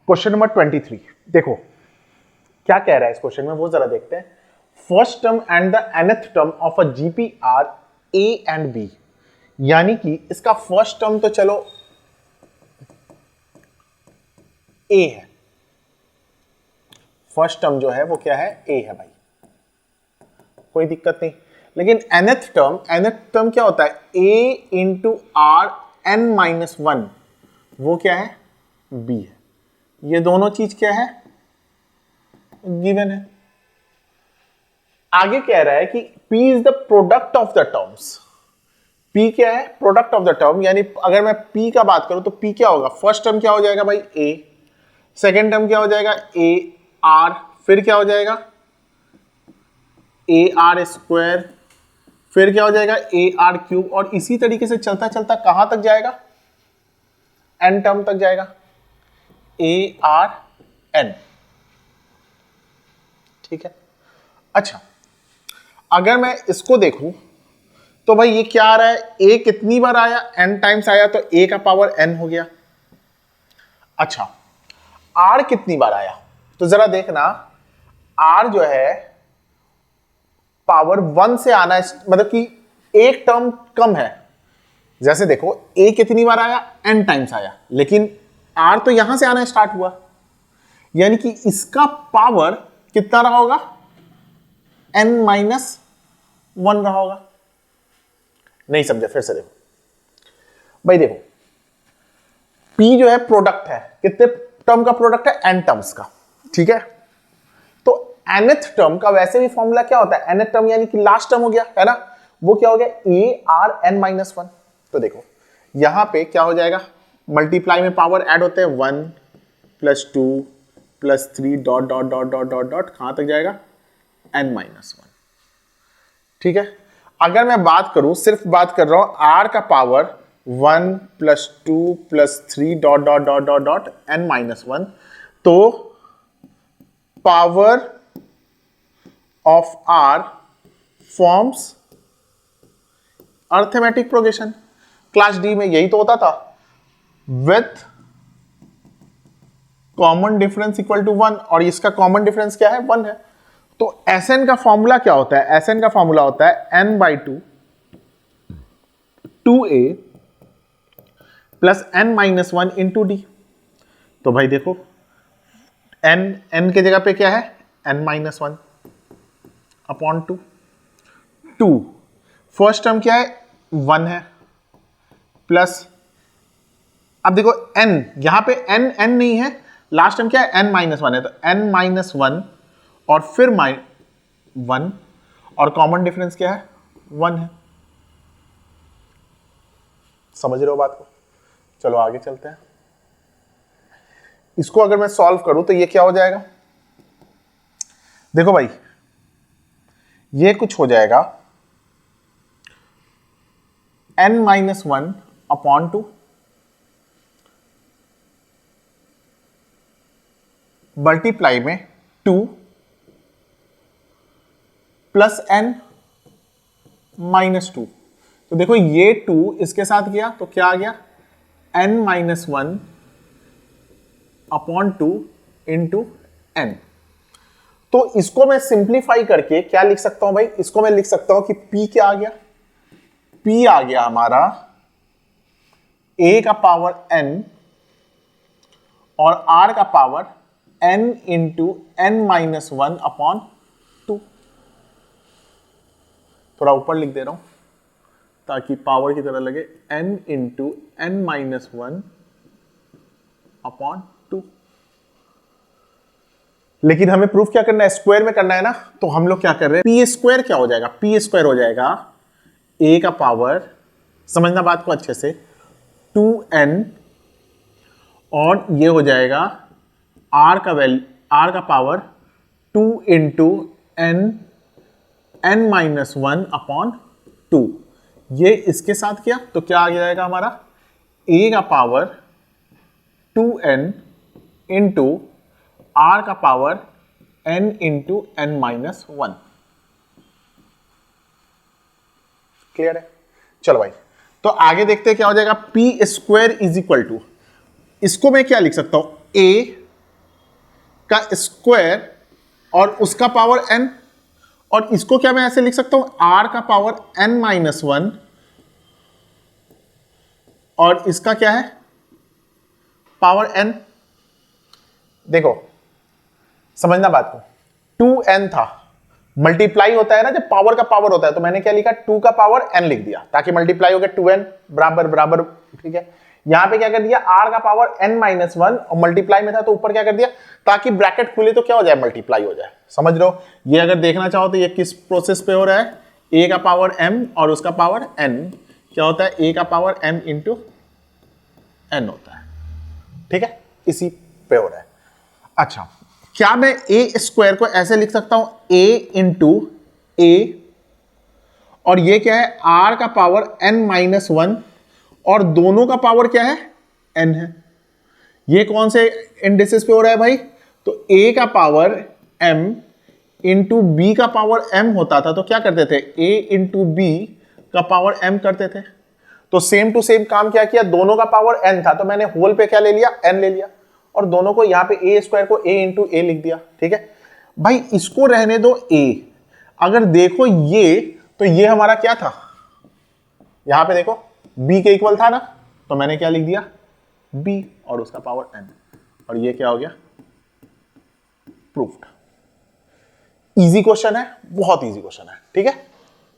Question number 23 देखो क्या कह रहा है इस क्वेश्चन में, वो जरा देखते हैं। First term and the nth term of a GP r a and b, यानी कि इसका फर्स्ट टर्म तो चलो ए है, फर्स्ट टर्म जो है वो क्या है, ए है भाई, कोई दिक्कत नहीं। लेकिन nth टर्म क्या होता है, a into r n minus one, वो क्या है, b है। ये दोनों चीज क्या है, गिवन है। आगे कह रहा है कि p is the product of the terms. p क्या है, प्रोडक्ट ऑफ द टर्म, यानी अगर मैं p का बात करूं तो p क्या होगा, फर्स्ट टर्म क्या हो जाएगा भाई a, सेकेंड टर्म क्या हो जाएगा a r, फिर क्या हो जाएगा ए आर स्क्वायर, फिर क्या हो जाएगा ए आर क्यूब, और इसी तरीके से चलता चलता कहां तक जाएगा, एन टर्म तक जाएगा, ए आर एन। ठीक है। अच्छा, अगर मैं इसको देखूं तो भाई ये क्या आ रहा है, ए कितनी बार आया, एन टाइम्स आया, तो ए का पावर एन हो गया। अच्छा, आर कितनी बार आया, तो जरा देखना, आर जो है पावर वन से आना, मतलब कि एक टर्म कम है। जैसे देखो ए कितनी बार आया, एन टाइम्स आया, लेकिन आर तो यहां से आना स्टार्ट हुआ, यानी कि इसका पावर कितना रहा होगा, एन माइनस वन रहा होगा। नहीं समझे, फिर से देखो भाई, देखो P जो है प्रोडक्ट है, कितने टर्म का प्रोडक्ट है, एन टर्म्स का। ठीक है, तो nth टर्म का वैसे भी फॉर्मूला क्या होता है, nth टर्म यानी कि लास्ट टर्म हो गया है ना, वो क्या हो गया, a r n minus one. तो देखो यहां पे क्या हो जाएगा, मल्टीप्लाई में पावर ऐड होते हैं, 1 plus 2 plus 3 dot dot dot dot dot dot, कहां तक जाएगा, एन माइनस वन। ठीक है, अगर मैं बात करूं, सिर्फ बात कर रहा हूं आर का power 1 plus 2 plus 3 dot dot dot dot dot n minus one, तो power of R forms arithmetic progression. Class D में यही तो होता था, with common difference equal to 1, और इसका कॉमन डिफरेंस क्या है, 1 है। तो Sn का फॉर्मूला क्या होता है, Sn का फॉर्मूला होता है n by two 2a plus n minus one into D. तो भाई देखो n के जगह पे क्या है, n minus one upon two, first term क्या है, 1 है, प्लस, अब देखो n, यहां पे n नहीं है, लास्ट टर्म क्या है, n माइनस वन है, तो n माइनस वन और फिर 1, और कॉमन डिफरेंस क्या है, 1 है। समझ रहे हो बात को, चलो आगे चलते हैं। इसको अगर मैं सॉल्व करूं तो ये क्या हो जाएगा, देखो भाई ये कुछ हो जाएगा n minus one upon two, multiply में 2 प्लस n माइनस टू। तो देखो ये 2 इसके साथ गया तो क्या आ गया, n minus one upon two into n। तो इसको मैं सिंप्लीफाई करके क्या लिख सकता हूं भाई, इसको मैं लिख सकता हूं कि P क्या आ गया, P आ गया हमारा A का पावर n और R का power n into n minus one upon two. थोड़ा ऊपर लिख दे रहा हूं ताकि पावर की तरह लगे, n into n minus one upon two. लेकिन हमें प्रूफ क्या करना है, स्क्वायर में करना है ना, तो हम लोग क्या कर रहे हैं, पी स्क्वायर क्या हो जाएगा, पी स्क्वायर हो जाएगा ए का पावर, समझना बात को अच्छे से, 2n, और ये हो जाएगा r का वैल्यू, r का power 2 into n minus one upon two. ये इसके साथ किया तो क्या आ जाएगा हमारा, a का पावर 2n इंटू r का power n into n minus one. Clear है, चलो भाई तो आगे देखते हैं क्या हो जाएगा, p square is equal to, इसको मैं क्या लिख सकता हूं, a का स्क्वायर और उसका पावर n, और इसको क्या मैं ऐसे लिख सकता हूं, r का पावर n-1 और इसका क्या है, पावर n। देखो समझना बात को, 2n था, मल्टीप्लाई होता है ना जब पावर का पावर होता है, तो मैंने क्या लिखा, 2 का पावर n लिख दिया ताकि मल्टीप्लाई हो गया 2n बराबर बराबर, ठीक है। यहां पे क्या कर दिया, r का पावर n-1 और मल्टीप्लाई में था तो ऊपर क्या कर दिया, ताकि ब्रैकेट खुले तो क्या हो जाए, मल्टीप्लाई हो जाए। समझ रहे हो, ये अगर देखना चाहो तो ये किस प्रोसेस पे हो रहा है, a का पावर m और उसका पावर n क्या होता है, a का पावर m इंटू n होता है, ठीक है, इसी पे हो रहा है। अच्छा, क्या मैं ए स्क्वायर को ऐसे लिख सकता हूं, a इंटू ए, और ये क्या है, r का पावर n-1 और दोनों का पावर क्या है, n है। ये कौन से इंडिसेस पे हो रहा है भाई, तो a का पावर m इंटू बी का पावर m होता था तो क्या करते थे, a इंटू बी का पावर m करते थे। तो सेम टू सेम काम क्या किया, दोनों का पावर n था तो मैंने होल पे क्या ले लिया, n ले लिया, और दोनों को यहां पे a स्क्वायर को a इंटू ए लिख दिया, ठीक है भाई। इसको रहने दो a, अगर देखो ये, तो ये हमारा क्या था, यहां पे देखो b के इक्वल था ना, तो मैंने क्या लिख दिया, b और उसका पावर n, और ये क्या हो गया, प्रूफ्ड। इजी क्वेश्चन है, बहुत इजी क्वेश्चन है, ठीक है।